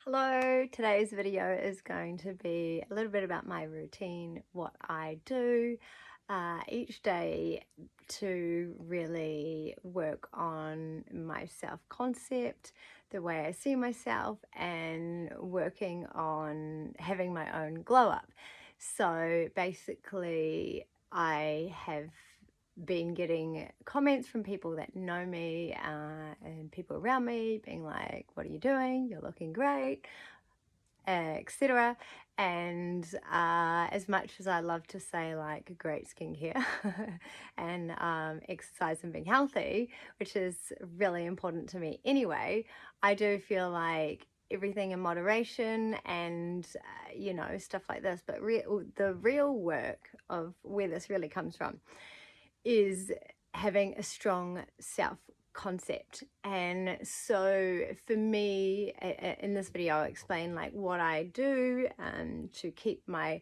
Hello, today's video is going to be a little bit about my routine, what I do each day to really work on my self-concept, the way I see myself, and working on having my own glow up. So basically, I have been getting comments from people that know me and people around me being like, what are you doing? You're looking great, etc. And as much as I love to say like great skincare and exercise and being healthy, which is really important to me anyway, I do feel like everything in moderation and stuff like this. But the real work of where this really comes from is having a strong self concept. And so for me, in this video I'll explain like what I do to keep my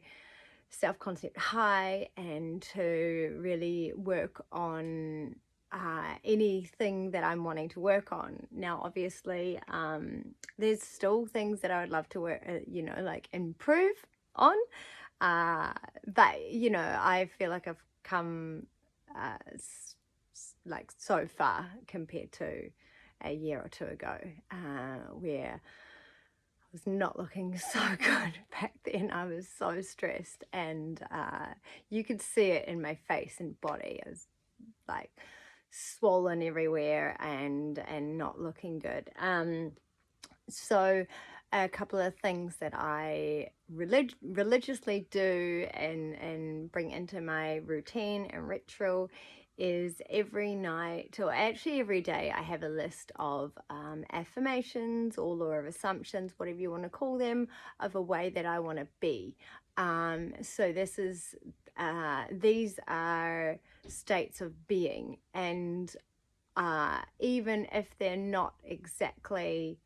self-concept high and to really work on anything that I'm wanting to work on. Now obviously there's still things that I would love to work like improve on, but I feel like I've come like so far compared to a year or two ago, where I was not looking so good back then. I was so stressed, and you could see it in my face and body. I was like swollen everywhere and not looking good. So a couple of things that I religiously do and bring into my routine and ritual is every night, or actually every day, I have a list of affirmations or law of assumptions, whatever you want to call them, of a way that I want to be. So these are states of being, and even if they're not exactly,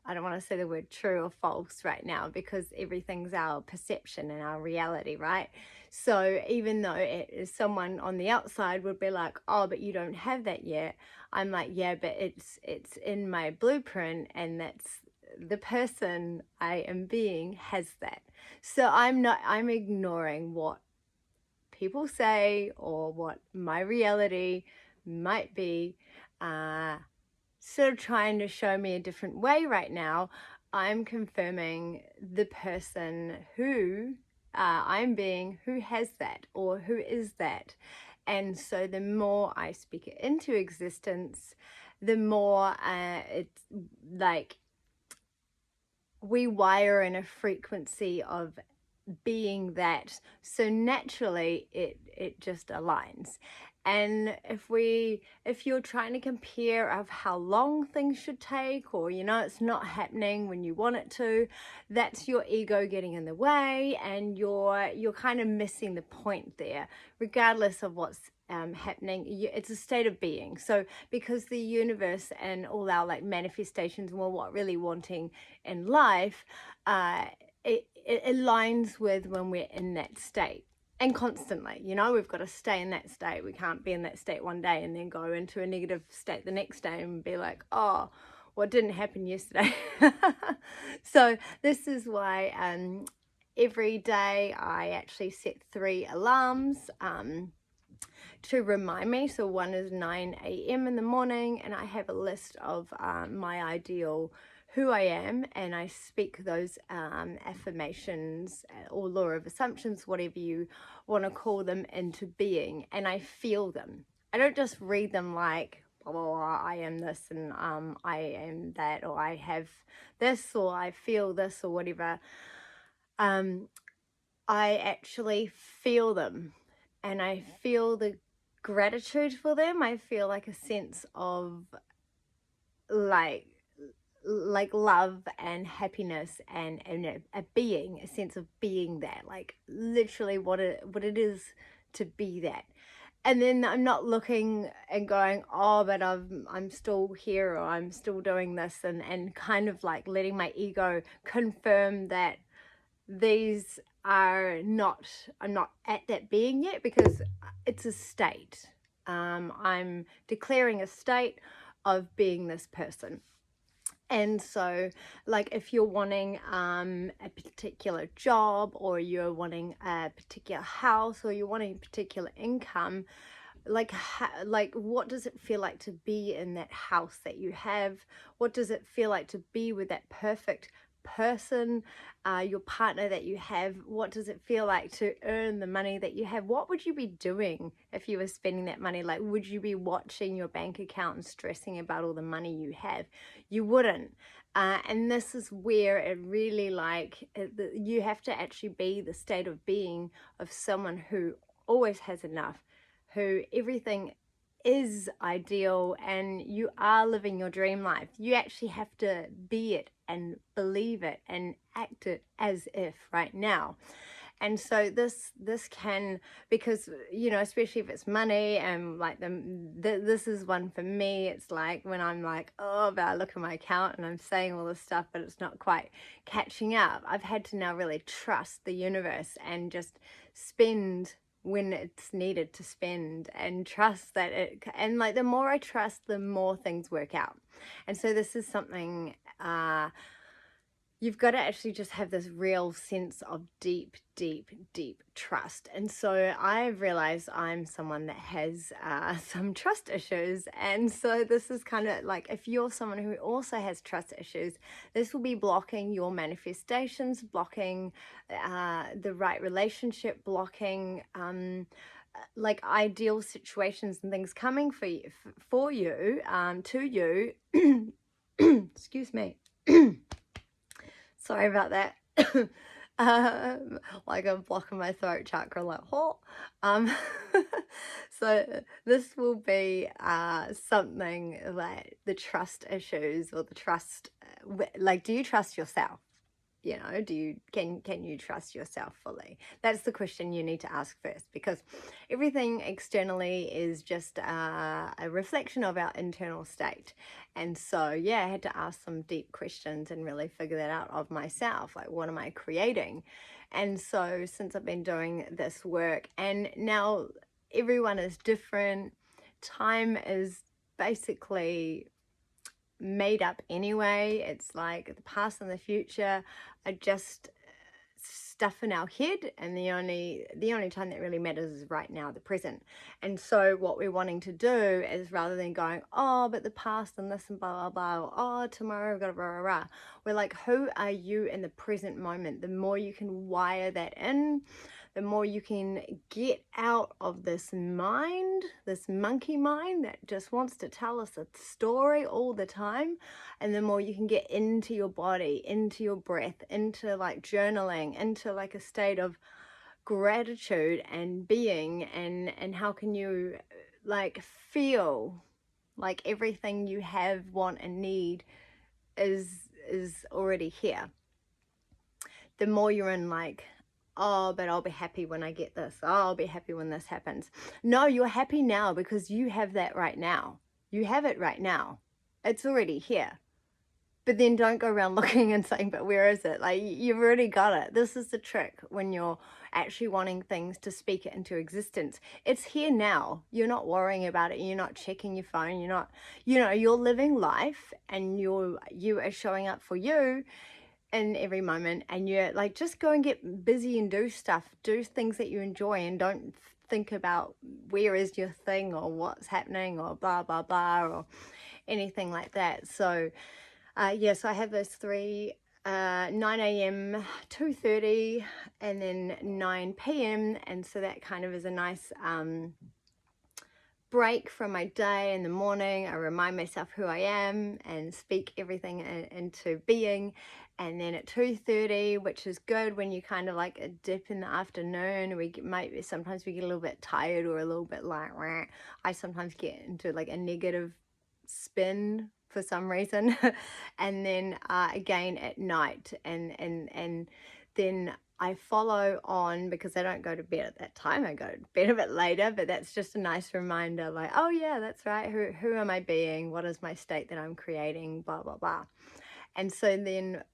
I don't want to say the word true or false right now, because everything's our perception and our reality, right? So even though someone on the outside would be like, oh, but you don't have that yet, I'm like, yeah, but it's in my blueprint, and that's the person I am being has that. So I'm ignoring what people say or what my reality might be, sort of trying to show me a different way right now. I'm confirming the person who I'm being, who has that or who is that. And so the more I speak it into existence, the more it's like we wire in a frequency of being that, so naturally it just aligns. And if you're trying to compare of how long things should take, or it's not happening when you want it to, that's your ego getting in the way, and you're kind of missing the point there. Regardless of what's happening, it's a state of being. So because the universe and all our like manifestations and what really wanting in life, it aligns with when we're in that state. And constantly, we've got to stay in that state. We can't be in that state one day and then go into a negative state the next day and be like, oh, what didn't happen yesterday? So this is why every day I actually set 3 alarms to remind me. So one is 9 a.m. in the morning, and I have a list of my ideal who I am, and I speak those affirmations or law of assumptions, whatever you want to call them, into being, and I feel them. I don't just read them like, blah, blah, blah, I am this and I am that, or I have this, or I feel this, or whatever. I actually feel them, and I feel the gratitude for them. I feel like a sense of like love and happiness and a being, a sense of being that, like literally what it is to be that. And then I'm not looking and going, oh, but I'm still here, or I'm still doing this, and kind of like letting my ego confirm that these I'm not at that being yet, because it's a state. I'm declaring a state of being this person. And so, like, if you're wanting a particular job, or you're wanting a particular house, or you're wanting a particular income, like like what does it feel like to be in that house that you have? What does it feel like to be with that perfect person, your partner that you have? What does it feel like to earn the money that you have? What would you be doing if you were spending that money? Like, would you be watching your bank account and stressing about all the money you have? You wouldn't. And this is where it really, like, you have to actually be the state of being of someone who always has enough, who everything is ideal, and you are living your dream life. You actually have to be it and believe it and act it as if right now. And so this can, because, you know, especially if it's money, and like this is one for me. It's like when I'm like, oh, but I look at my account and I'm saying all this stuff, but it's not quite catching up. I've had to now really trust the universe and just spend when it's needed to spend, and trust that and like the more I trust, the more things work out. And so this is something, you've got to actually just have this real sense of deep, deep, deep trust. And so I've realized I'm someone that has some trust issues. And so this is kind of like, if you're someone who also has trust issues, this will be blocking your manifestations, blocking the right relationship, blocking like ideal situations and things coming for you, to you. Excuse me. Sorry about that. Like I'm blocking my throat chakra, like, oh. So this will be something like the trust issues, or the trust, like, do you trust yourself? You know, can you trust yourself fully? That's the question you need to ask first, because everything externally is just a reflection of our internal state. And so, yeah, I had to ask some deep questions and really figure that out of myself. Like, what am I creating? And so since I've been doing this work, and now everyone is different, time is basically made up anyway. It's like the past and the future are just stuff in our head, and the only time that really matters is right now, the present. And so what we're wanting to do is, rather than going, oh, but the past and this and blah blah blah, or, oh, tomorrow I've got to blah blah blah, we're like, who are you in the present moment? The more you can wire that in, the more you can get out of this mind, this monkey mind that just wants to tell us a story all the time, and the more you can get into your body, into your breath, into like journaling, into like a state of gratitude and being, and how can you like feel like everything you have, want, and need is already here. The more you're in like, oh, but I'll be happy when I get this. Oh, I'll be happy when this happens. No, you're happy now because you have that right now. You have it right now. It's already here. But then don't go around looking and saying, but where is it? Like, you've already got it. This is the trick when you're actually wanting things to speak it into existence. It's here now. You're not worrying about it. You're not checking your phone. You're not, you know, you're living life, and you are showing up for you in every moment, and you're like, just go and get busy and do stuff, do things that you enjoy, and don't think about where is your thing, or what's happening, or blah blah blah, or anything like that. So yes, I have those three, 9 a.m, 2:30, and then 9 p.m, and so that kind of is a nice break from my day. In the morning, I remind myself who I am and speak everything into being. And then at 2:30, which is good when you kind of like a dip in the afternoon, sometimes we get a little bit tired, or a little bit like, rah. I sometimes get into like a negative spin for some reason. And then again at night, and then I follow on, because I don't go to bed at that time. I go to bed a bit later, but that's just a nice reminder, like, oh yeah, that's right. Who am I being? What is my state that I'm creating? Blah, blah, blah. And so then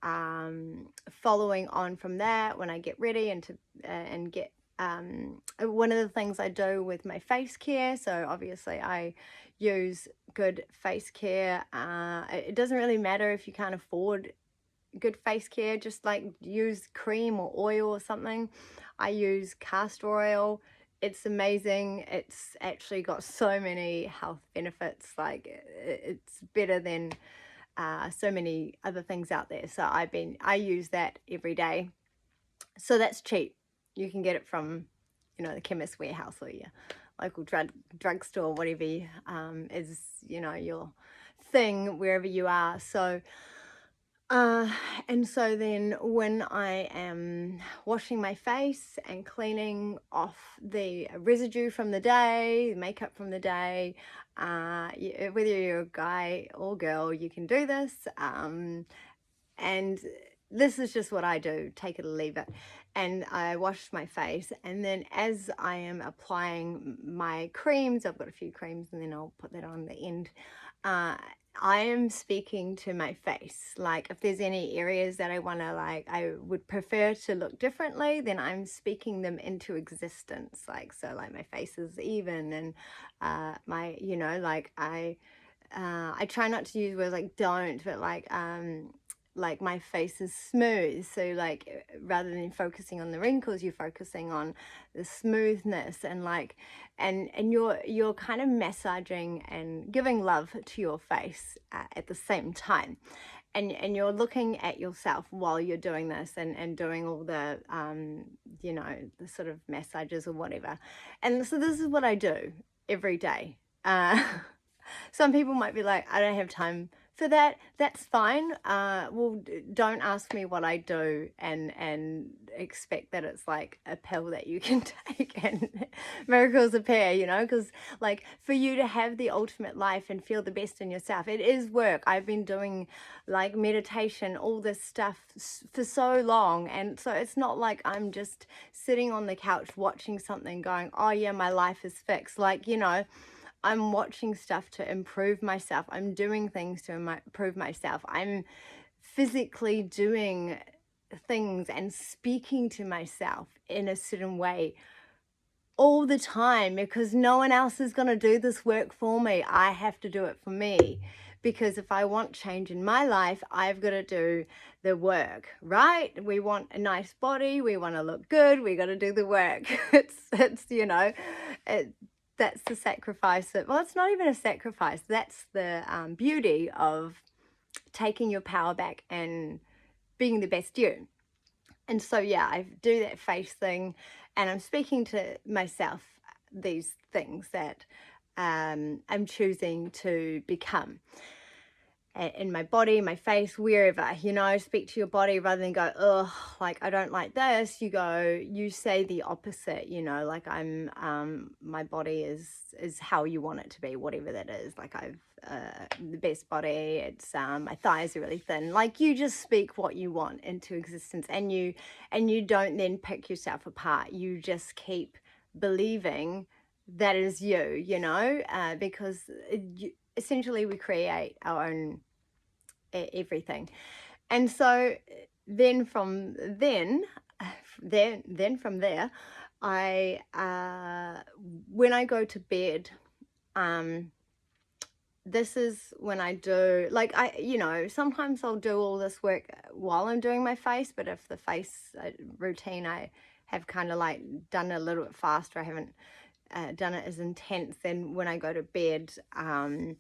following on from that, when I get ready and get one of the things I do with my face care, so obviously I use good face care. It doesn't really matter if you can't afford good face care, just like use cream or oil or something. I use castor oil. It's amazing. It's actually got so many health benefits. Like it's better than so many other things out there. So I use that every day. So that's cheap. You can get it from, the chemist warehouse or your local drugstore, whatever is, your thing wherever you are. So uh, and so then when I am washing my face and cleaning off the residue from the day, the makeup from the day, whether you're a guy or girl, you can do this. And this is just what I do, take it or leave it. And I wash my face, and then as I am applying my creams, I've got a few creams and then I'll put that on the end, I am speaking to my face. Like if there's any areas that I want to, like, I would prefer to look differently, then I'm speaking them into existence. Like, so like my face is even, and my, like I try not to use words like don't, but like my face is smooth. So like rather than focusing on the wrinkles, you're focusing on the smoothness, and like and you're kind of massaging and giving love to your face at the same time. And you're looking at yourself while you're doing this, and doing all the the sort of massages or whatever. And so this is what I do every day. Some people might be like, I don't have time for that. That's fine. Well, don't ask me what I do and expect that it's like a pill that you can take and miracles appear, because like for you to have the ultimate life and feel the best in yourself, it is work. I've been doing like meditation, all this stuff for so long. And so it's not like I'm just sitting on the couch watching something going, oh yeah, my life is fixed. Like, I'm watching stuff to improve myself. I'm doing things to improve myself. I'm physically doing things and speaking to myself in a certain way all the time, because no one else is going to do this work for me. I have to do it for me, because if I want change in my life, I've got to do the work, right? We want a nice body. We want to look good. We got to do the work. It's that's the sacrifice well, it's not even a sacrifice. That's the beauty of taking your power back and being the best you. And so, yeah, I do that face thing, and I'm speaking to myself these things that I'm choosing to become in my body, my face, wherever, speak to your body rather than go, oh, like, I don't like this. You say the opposite, like my body is how you want it to be, whatever that is. Like I've the best body, it's my thighs are really thin. Like you just speak what you want into existence, and you don't then pick yourself apart. You just keep believing that is you, because essentially we create our own everything. And so then from there, I when I go to bed, this is when I do, like, sometimes I'll do all this work while I'm doing my face, but if the face routine I have kind of like done a little bit faster, I haven't done it as intense, then when I go to bed, I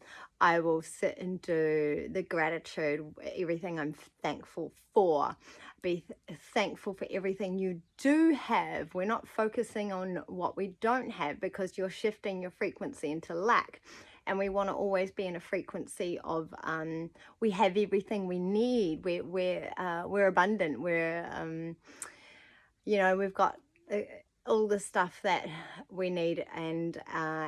will sit and do the gratitude, everything I'm thankful for. Be thankful for everything you do have. We're not focusing on what we don't have, because you're shifting your frequency into lack. And we want to always be in a frequency of we have everything we need. We're abundant. We've got all the stuff that we need, and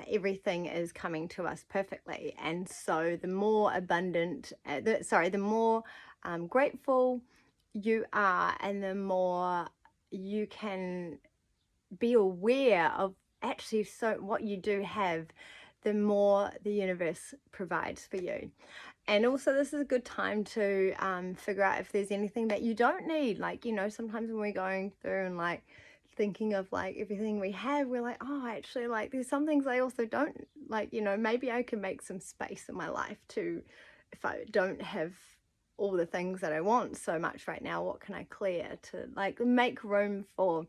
everything is coming to us perfectly. And so the more abundant, the more grateful you are, and the more you can be aware of actually what you do have, the more the universe provides for you. And also, this is a good time to figure out if there's anything that you don't need. Like, sometimes when we're going through and like thinking of like everything we have, we're like, oh, actually, like there's some things I also don't like, maybe I can make some space in my life to, if I don't have all the things that I want so much right now, what can I clear to like make room for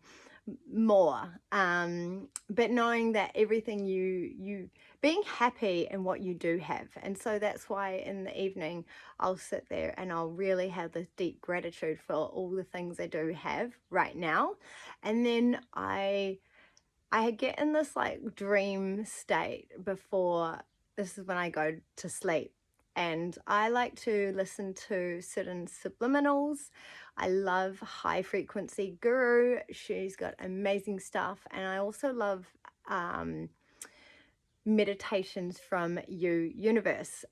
more? But knowing that everything you being happy in what you do have. And so that's why in the evening I'll sit there and I'll really have this deep gratitude for all the things I do have right now. And then I get in this like dream state before, this is when I go to sleep. And I like to listen to certain subliminals. I love High Frequency Guru. She's got amazing stuff. And I also love meditations from universe,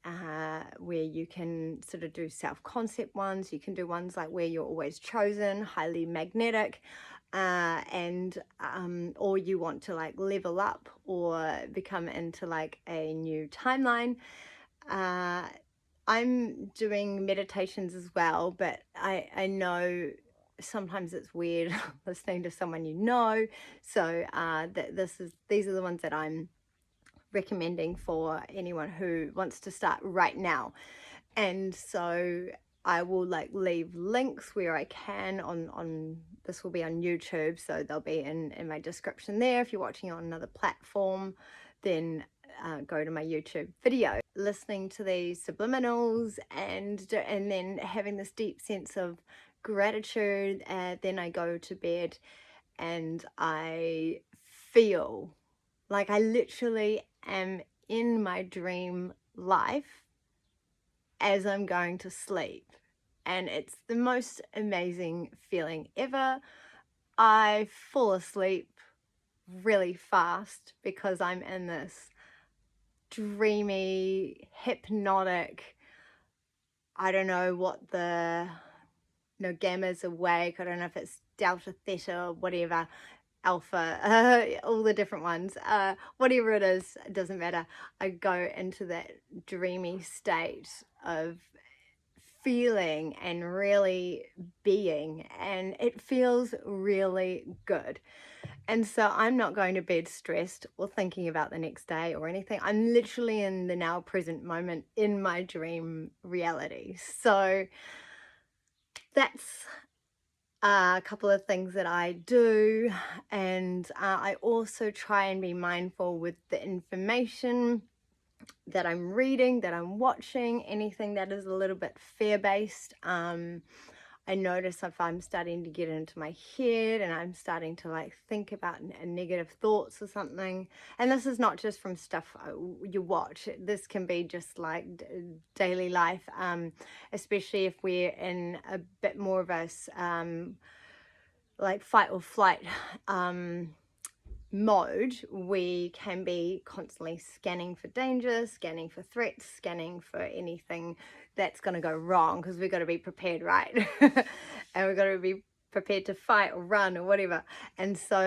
where you can sort of do self-concept ones. You can do ones like Where You're Always Chosen, highly magnetic, and or you want to like level up or become into like a new timeline. I'm doing meditations as well, but I know sometimes it's weird listening to someone so these are the ones that I'm recommending for anyone who wants to start right now. And so I will like leave links where I can on this will be on YouTube, so they'll be in my description there. If you're watching on another platform, then go to my YouTube video. Listening to these subliminals and then having this deep sense of gratitude, then I go to bed and I feel like I literally am in my dream life as I'm going to sleep. And it's the most amazing feeling ever. I fall asleep really fast because I'm in this dreamy, hypnotic, I don't know what gamma's awake, I don't know if it's delta, theta, whatever, alpha, all the different ones, whatever it is, it doesn't matter. I go into that dreamy state of feeling and really being, and it feels really good. And so I'm not going to bed stressed or thinking about the next day or anything. I'm literally in the now present moment in my dream reality. So that's a couple of things that I do. And I also try and be mindful with the information that I'm reading, that I'm watching, anything that is a little bit fear-based. I notice if I'm starting to get into my head and I'm starting to like think about negative thoughts or something, and this is not just from stuff you watch, this can be just like daily life, especially if we're in a bit more of a like fight or flight mode. We can be constantly scanning for danger, scanning for threats, scanning for anything that's going to go wrong, because we've got to be prepared, right? And we've got to be prepared to fight or run or whatever. And so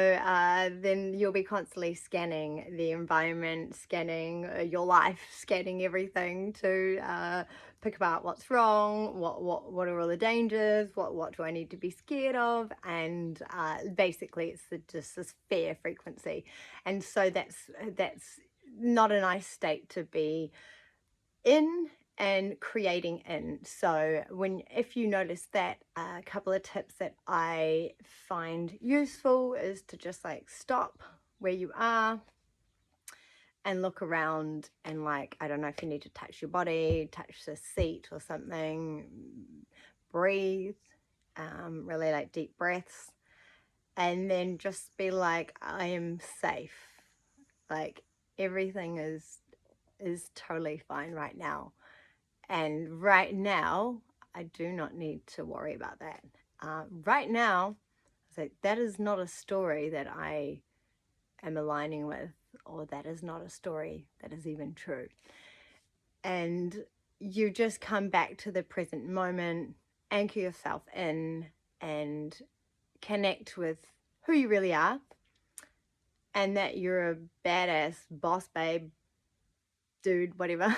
then you'll be constantly scanning the environment, scanning your life, scanning everything to pick apart what's wrong, what are all the dangers, what do I need to be scared of, and basically it's just this fear frequency. And so that's not a nice state to be in and creating in. So if you notice that, a couple of tips that I find useful is to just like stop where you are and look around, and like, I don't know if you need to touch your body, touch the seat or something, breathe, really like deep breaths, and then just be like, I am safe. Like everything is totally fine right now. And right now, I do not need to worry about that. Right now, so that is not a story that I am aligning with, or that is not a story that is even true. And you just come back to the present moment, anchor yourself in, and connect with who you really are, and that you're a badass boss babe, dude, whatever.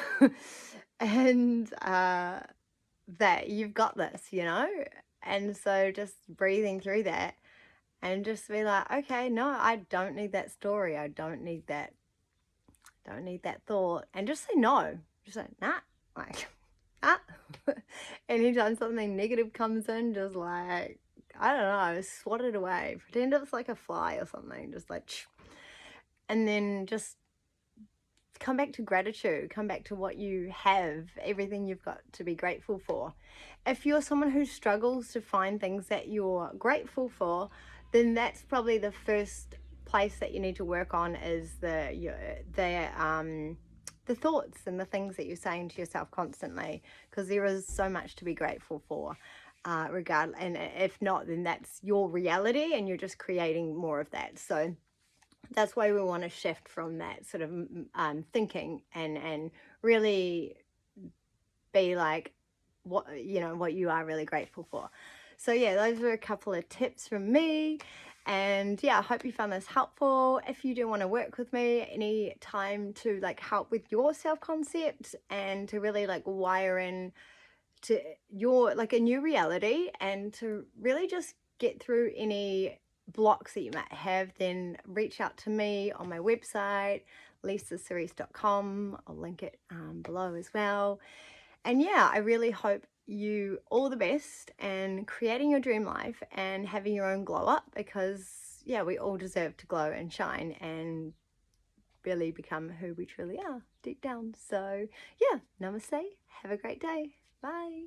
And that you've got this, and so just breathing through that and just be like, okay, no, I don't need that story. I don't need that thought. And just say no. Just say, nah. Like, ah. Anytime something negative comes in, just like, I don't know, swat it away. Pretend it's like a fly or something. Just like, and then just come back to gratitude, come back to what you have, everything you've got to be grateful for. If you're someone who struggles to find things that you're grateful for, then that's probably the first place that you need to work on, is the thoughts and the things that you're saying to yourself constantly, because there is so much to be grateful for. And if not, then that's your reality and you're just creating more of that. So that's why we want to shift from that sort of thinking and really be like what you are really grateful for. So yeah, those were a couple of tips from me, and yeah, I hope you found this helpful. If you do want to work with me any time to like help with your self-concept and to really like wire in to your like a new reality and to really just get through any blocks that you might have, then reach out to me on my website, lisaceres.com. I'll link it below as well. And yeah, I really hope you all the best and creating your dream life and having your own glow up, because yeah, we all deserve to glow and shine and really become who we truly are deep down. So yeah, namaste, have a great day, bye.